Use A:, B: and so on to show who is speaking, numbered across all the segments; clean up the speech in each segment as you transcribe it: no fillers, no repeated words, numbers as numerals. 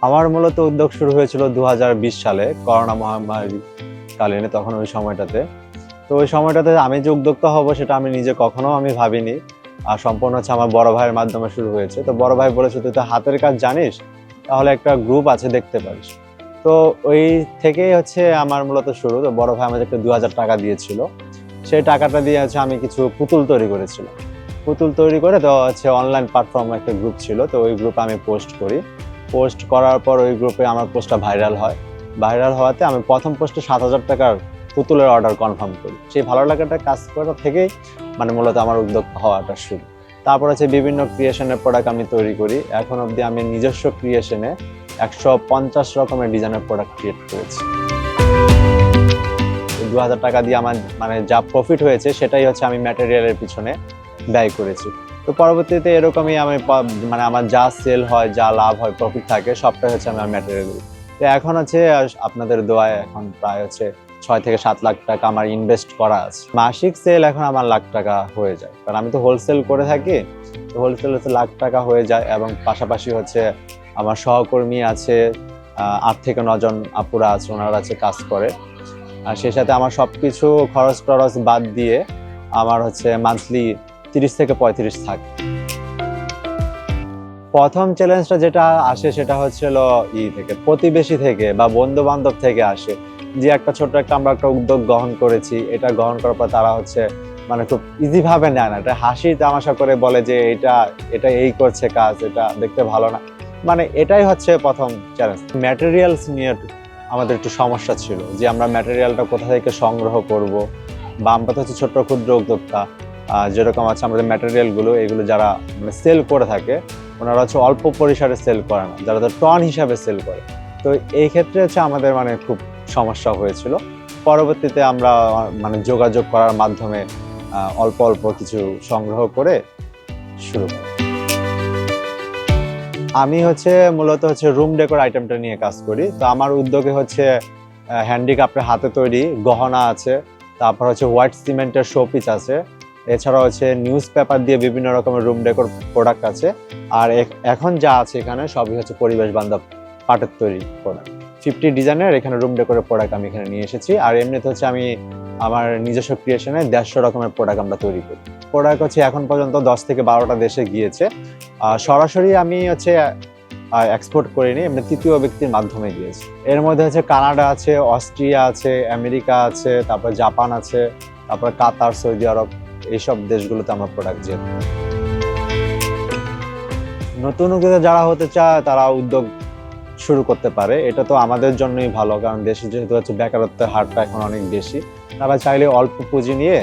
A: আমার মূলত উদ্যোগ শুরু হয়েছিল 2020 সালে করোনা মহামারী কালীন, তখন ওই সময়টাতে। তো ওই সময়টাতে আমি যে উদ্যোক্তা হব সেটা আমি নিজে কখনো ভাবিনি। আর সম্পূর্ণ হচ্ছে আমার বড় ভাইয়ের মাধ্যমে শুরু হয়েছে। তো বড় ভাই বলেছে, তুই তো হাতের কাজ জানিস, তাহলে একটা গ্রুপ আছে, দেখতে পারিস। তো ওই থেকেই হচ্ছে আমার মূলত শুরু। তো বড় ভাই আমাদেরকে 2000 টাকা দিয়েছিল। সেই টাকাটা দিয়ে হচ্ছে আমি কিছু পুতুল তৈরি করেছিলাম। পুতুল তৈরি করে তো হচ্ছে অনলাইন প্ল্যাটফর্ম একটা গ্রুপ ছিল, তো ওই গ্রুপে আমি পোস্ট করি। পোস্ট করার পর ওই গ্রুপে আমার পোস্টটা ভাইরাল হয়। ভাইরাল হওয়াতে আমি প্রথম পোস্টে 7000 টাকার পুতুলের অর্ডার কনফার্ম করি। সেই ভালো লাগাটা কাজ করা থেকেই মূলত আমার উদ্যোক্তা হওয়াটা শুরু। তারপর হচ্ছে বিভিন্ন ক্রিয়েশনের প্রোডাক্ট আমি তৈরি করি। এখন অবধি আমি নিজস্ব ক্রিয়েশনে 150 রকমের ডিজাইনের প্রোডাক্ট ক্রিয়েট করেছি। 2000 টাকা দিয়ে আমার যা প্রফিট হয়েছে সেটাই হচ্ছে আমি ম্যাটেরিয়ালের পিছনে ব্যয় করেছি। তো পরবর্তীতে এরকমই আমি আমার যা সেল হয়, যা লাভ হয়, প্রফিট থাকে, সবটাই হচ্ছে আমার ম্যাটেরিয়াল। তো এখন হচ্ছে আপনাদের দোয়ায় এখন প্রায় হচ্ছে 6 থেকে 7 লাখ টাকা আমার ইনভেস্ট করা আছে। মাসিক সেল এখন আমার লাখ টাকা হয়ে যায়, কারণ আমি তো হোলসেল করে থাকি। তো হোলসেল হচ্ছে লাখ টাকা হয়ে যায়, এবং পাশাপাশি হচ্ছে আমার সহকর্মী আছে, 8 থেকে 9 জন আপুরা আছে, ওনারা আছে কাজ করে। আর সেই সাথে আমার সবকিছু খরচ টরচ বাদ দিয়ে আমার হচ্ছে মান্থলি 30 থেকে 35 থাকে। প্রথম চ্যালেঞ্জটা যেটা আসে সেটা হচ্ছিল প্রতিবেশী থেকে বা বন্ধু বান্ধব থেকে আসে, যে একটা ছোট্ট আমরা একটা উদ্যোগ গ্রহণ করেছি। এটা গ্রহণ করার পর তারা হচ্ছে খুব ইজি ভাবে নেয় না, এটা হাসি তামাশা করে বলে যে এটা এই করছে কাজ, এটা দেখতে ভালো না। এটাই হচ্ছে প্রথম চ্যালেঞ্জ। ম্যাটেরিয়ালস নিয়ে আমাদের একটু সমস্যা ছিল, যে আমরা ম্যাটেরিয়ালটা কোথা থেকে সংগ্রহ করব, বা আমরা তো হচ্ছে ছোট্ট ক্ষুদ্র উদ্যোক্তা। যেরকম আছে আমাদের ম্যাটেরিয়ালগুলো, এগুলো যারা সেল করে থাকে ওনারা হচ্ছে অল্প পরিসরে সেল করে না, যারা তো টন হিসাবে সেল করে। তো এই ক্ষেত্রে হচ্ছে আমাদের খুব সমস্যা হয়েছিল। পরবর্তীতে আমরা যোগাযোগ করার মাধ্যমে অল্প অল্প কিছু সংগ্রহ করে শুরু করি। আমি হচ্ছে মূলত হচ্ছে রুম ডেকোর আইটেমটা নিয়ে কাজ করি। তো আমার উদ্যোগে হচ্ছে হ্যান্ডিক্রাফটের হাতে তৈরি গহনা আছে, তারপর হচ্ছে হোয়াইট সিমেন্টের শোপিস আছে, এছাড়া হচ্ছে নিউজ পেপার দিয়ে বিভিন্ন রকমের রুম ডেকোর প্রোডাক্ট আছে। আর এখন যা আছে এখানে সবই হচ্ছে পরিবেশ বান্ধব পাটের তৈরি প্রোডাক্ট। 50 ডিজাইনের এখানে রুম ডেকোরের প্রোডাক্ট আমি এখানে নিয়ে এসেছি। আর এমনিতে হচ্ছে আমি আমার নিজস্ব ক্রিয়েশনে 150 রকমের প্রোডাক্ট আমরা তৈরি করি। প্রোডাক্ট হচ্ছে এখন পর্যন্ত 10 থেকে 12টা দেশে গিয়েছে। সরাসরি আমি হচ্ছে এক্সপোর্ট করিনি, এমনি তৃতীয় ব্যক্তির মাধ্যমে গিয়েছি। এর মধ্যে হচ্ছে কানাডা আছে, অস্ট্রিয়া আছে, আমেরিকা আছে, তারপর জাপান আছে, তারপর কাতার, সৌদি আরব, এইসব দেশগুলোতে আমার প্রোডাক্ট যেত। নতুন উদ্যোক্তা যারা হতে চায় তারা উদ্যোগ শুরু করতে পারে। এটা তো আমাদের জন্যই ভালো, কারণ দেশে যেহেতু হচ্ছে বেকারত্বের হারটা এখন অনেক বেশি। তারা চাইলে অল্প পুঁজি নিয়ে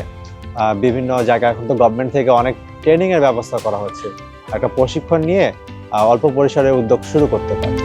A: বিভিন্ন জায়গায়, এখন তো গভর্নমেন্ট থেকে অনেক ট্রেনিং এর ব্যবস্থা করা হচ্ছে, একটা প্রশিক্ষণ নিয়ে অল্প পরিসরে উদ্যোগ শুরু করতে পারে।